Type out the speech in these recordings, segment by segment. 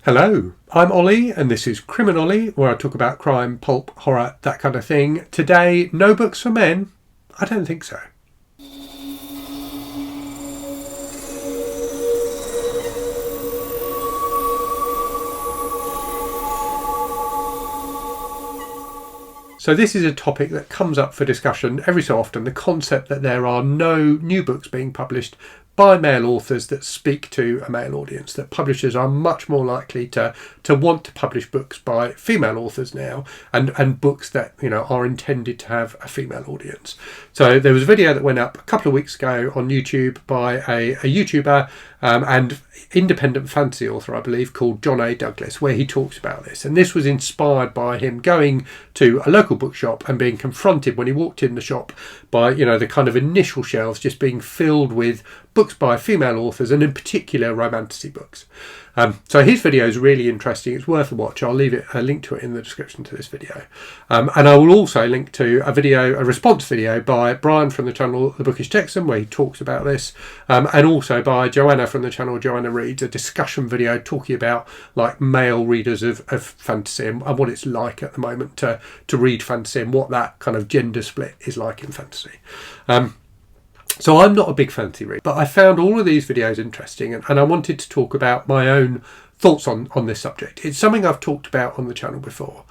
Hello, I'm Ollie and this is CriminOlly, where I talk about crime, pulp, horror, that kind of thing. Today, no books for men? I don't think so. So this is a topic that comes up for discussion every so often, the concept that there are no new books being published by male authors that speak to a male audience, that publishers are much more likely to want to publish books by female authors now, and books that are intended to have a female audience. So there was a video that went up a couple of weeks ago on YouTube by a YouTuber and independent fantasy author, I believe, called John A. Douglas, where he talks about this. And this was inspired by him going to a local bookshop and being confronted when he walked in the shop by, the kind of initial shelves just being filled with books by female authors, and in particular romantasy books. So his video is really interesting. It's worth a watch. I'll leave a link to it in the description to this video. And I will also link to a response video by Brian from the channel The Bookish Texan, where he talks about this, and also by Joanna from the channel Joanna Reads, a discussion video talking about like male readers of fantasy and what it's like at the moment to read fantasy, and what that kind of gender split is like in fantasy. So I'm not a big fantasy reader, but I found all of these videos interesting, and I wanted to talk about my own thoughts on this subject. It's something I've talked about on the channel before.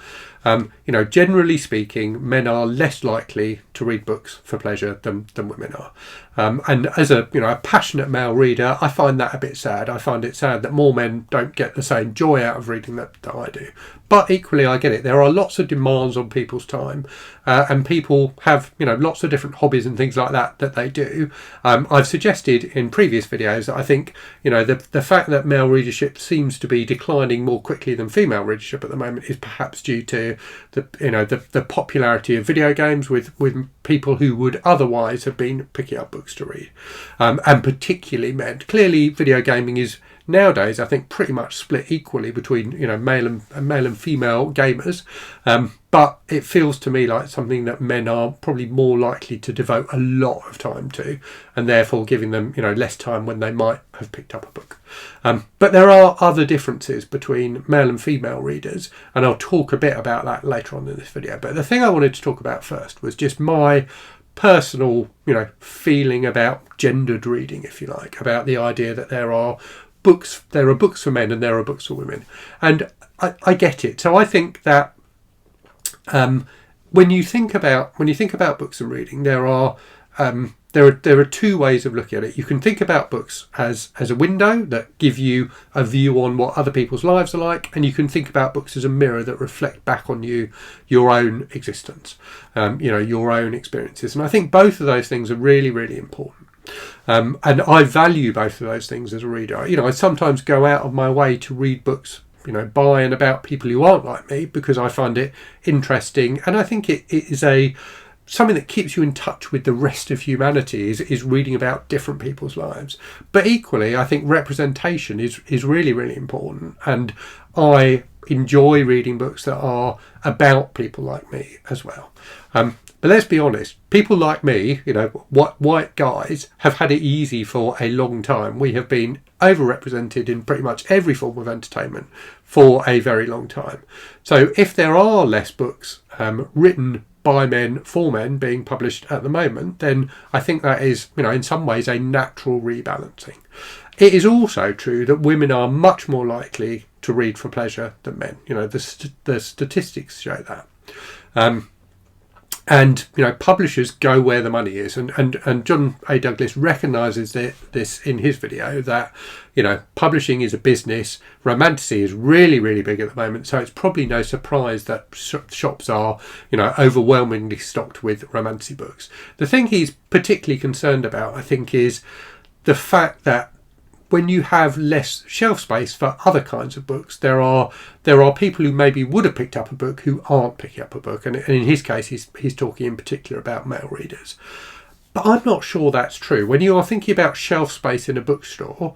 Generally speaking, men are less likely to read books for pleasure than women are. And as a passionate male reader, I find that a bit sad. I find it sad that more men don't get the same joy out of reading that I do. But equally, I get it. There are lots of demands on people's time, and people have lots of different hobbies and things like that they do. I've suggested in previous videos that I think the fact that male readership seems to be declining more quickly than female readership at the moment is perhaps due to the popularity of video games with people who would otherwise have been picking up books to read, and particularly men. Clearly, video gaming is nowadays, I think, pretty much split equally between male and female gamers, but it feels to me like something that men are probably more likely to devote a lot of time to, and therefore giving them less time when they might have picked up a book. But there are other differences between male and female readers, and I'll talk a bit about that later on in this video. But the thing I wanted to talk about first was just my personal feeling about gendered reading, if you like, about the idea that there are books for men and there are books for women. And I get it. So I think that when you think about books and reading, there are two ways of looking at it. You can think about books as a window that give you a view on what other people's lives are like, and you can think about books as a mirror that reflect back on your own existence, your own experiences. And I think both of those things are really, really important. And I value both of those things as a reader. I sometimes go out of my way to read books, by and about people who aren't like me, because I find it interesting, and I think it is something that keeps you in touch with the rest of humanity, is reading about different people's lives. But equally, I think representation is really, really important, and I enjoy reading books that are about people like me as well. But let's be honest, people like me, white guys, have had it easy for a long time. We have been overrepresented in pretty much every form of entertainment for a very long time. So if there are less books written by men for men being published at the moment, then I think that is, in some ways, a natural rebalancing. It is also true that women are much more likely to read for pleasure than men. The statistics show that. And publishers go where the money is, and John A. Douglas recognises this in his video, that publishing is a business. Romantasy is really, really big at the moment, so it's probably no surprise that shops are overwhelmingly stocked with romantasy books. The thing he's particularly concerned about, I think, is the fact that when you have less shelf space for other kinds of books, there are people who maybe would have picked up a book who aren't picking up a book, and in his case, he's talking in particular about male readers. But I'm not sure that's true. When you are thinking about shelf space in a bookstore,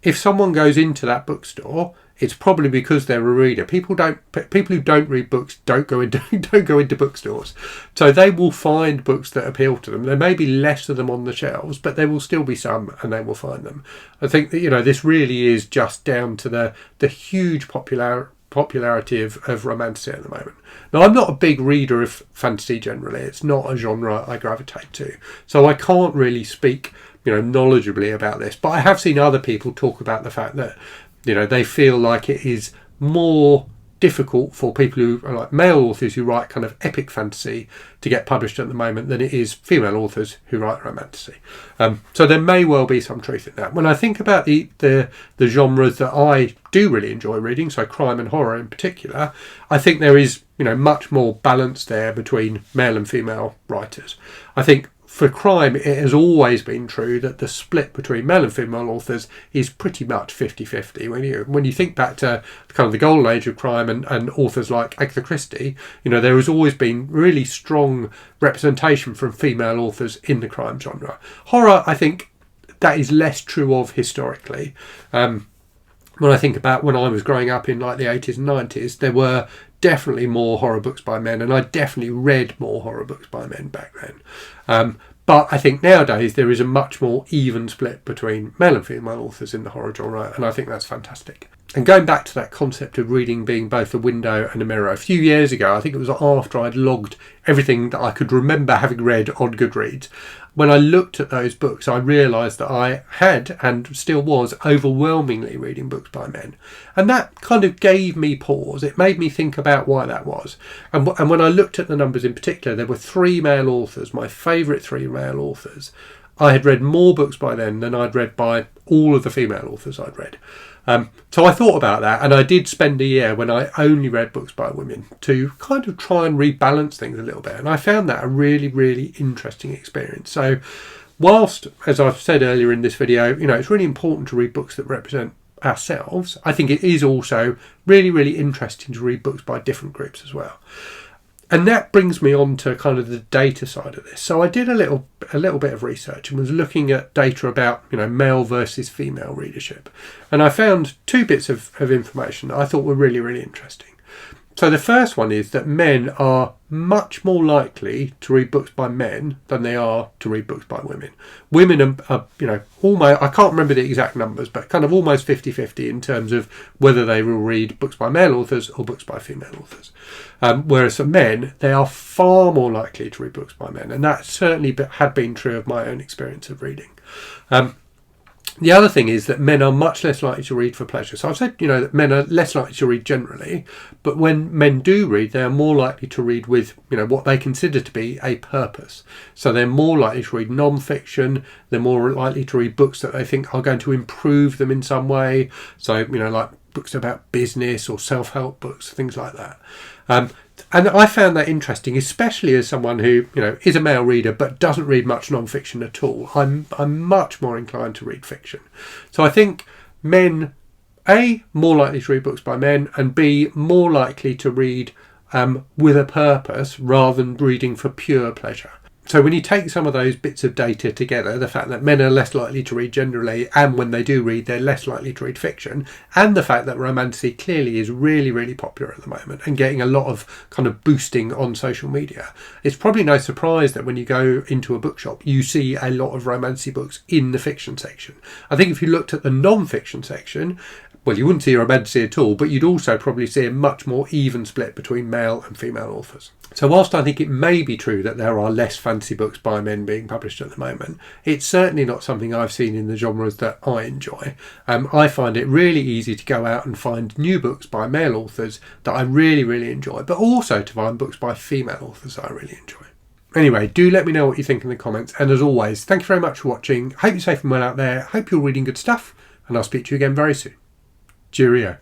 if someone goes into that bookstore it's probably because they're a reader. People who don't read books don't go into bookstores, so they will find books that appeal to them. There may be less of them on the shelves, but there will still be some, and they will find them. I think that, you know, this really is just down to the huge popularity of romantasy at the moment. Now, I'm not a big reader of fantasy generally. It's not a genre I gravitate to, so I can't really speak, you know, knowledgeably about this. But I have seen other people talk about the fact that, you know, they feel like it is more difficult for people who are like male authors who write kind of epic fantasy to get published at the moment than it is female authors who write romantasy. So there may well be some truth in that. When I think about the genres that I do really enjoy reading, so crime and horror in particular, I think there is, you know, much more balance there between male and female writers. I think for crime, it has always been true that the split between male and female authors is pretty much 50-50. When you think back to kind of the golden age of crime and authors like Agatha Christie, you know, there has always been really strong representation from female authors in the crime genre. Horror, I think that is less true of historically. When I think about when I was growing up in like the 80s and 90s, there were definitely more horror books by men, and I definitely read more horror books by men back then. But I think nowadays there is a much more even split between male and female authors in the horror genre, and I think that's fantastic. And going back to that concept of reading being both a window and a mirror, a few years ago, I think it was after I'd logged everything that I could remember having read on Goodreads, when I looked at those books, I realised that I had and still was overwhelmingly reading books by men. And that kind of gave me pause. It made me think about why that was. And when I looked at the numbers in particular, there were 3 male authors, my favourite 3 male authors. I had read more books by them than I'd read by all of the female authors I'd read. So I thought about that, and I did spend a year when I only read books by women to kind of try and rebalance things a little bit, and I found that a really, really interesting experience. So whilst, as I've said earlier in this video, you know, it's really important to read books that represent ourselves, I think it is also really, really interesting to read books by different groups as well. And that brings me on to kind of the data side of this. So I did a little bit of research and was looking at data about, you know, male versus female readership. And I found 2 bits of information that I thought were really, really interesting. So the first one is that men are much more likely to read books by men than they are to read books by women. Women are, you know, almost, I can't remember the exact numbers, but kind of almost 50-50 in terms of whether they will read books by male authors or books by female authors. Whereas for men, they are far more likely to read books by men. And that certainly had been true of my own experience of reading. The other thing is that men are much less likely to read for pleasure. So I've said, you know, that men are less likely to read generally, but when men do read, they are more likely to read with, you know, what they consider to be a purpose. So they're more likely to read non-fiction. They're more likely to read books that they think are going to improve them in some way. So, you know, like books about business or self-help books, things like that. And I found that interesting, especially as someone who, you know, is a male reader but doesn't read much non-fiction at all. I'm much more inclined to read fiction. So I think men, A, more likely to read books by men, and B, more likely to read with a purpose rather than reading for pure pleasure. So when you take some of those bits of data together, the fact that men are less likely to read generally, and when they do read, they're less likely to read fiction, and the fact that romantasy clearly is really, really popular at the moment and getting a lot of kind of boosting on social media, it's probably no surprise that when you go into a bookshop, you see a lot of romantasy books in the fiction section. I think if you looked at the non-fiction section, well, you wouldn't see romantasy at all, but you'd also probably see a much more even split between male and female authors. So whilst I think it may be true that there are less fantasy books by men being published at the moment, it's certainly not something I've seen in the genres that I enjoy. I find it really easy to go out and find new books by male authors that I really, really enjoy, but also to find books by female authors that I really enjoy. Anyway, do let me know what you think in the comments, and as always, thank you very much for watching. Hope you're safe and well out there, hope you're reading good stuff, and I'll speak to you again very soon. Cheerio.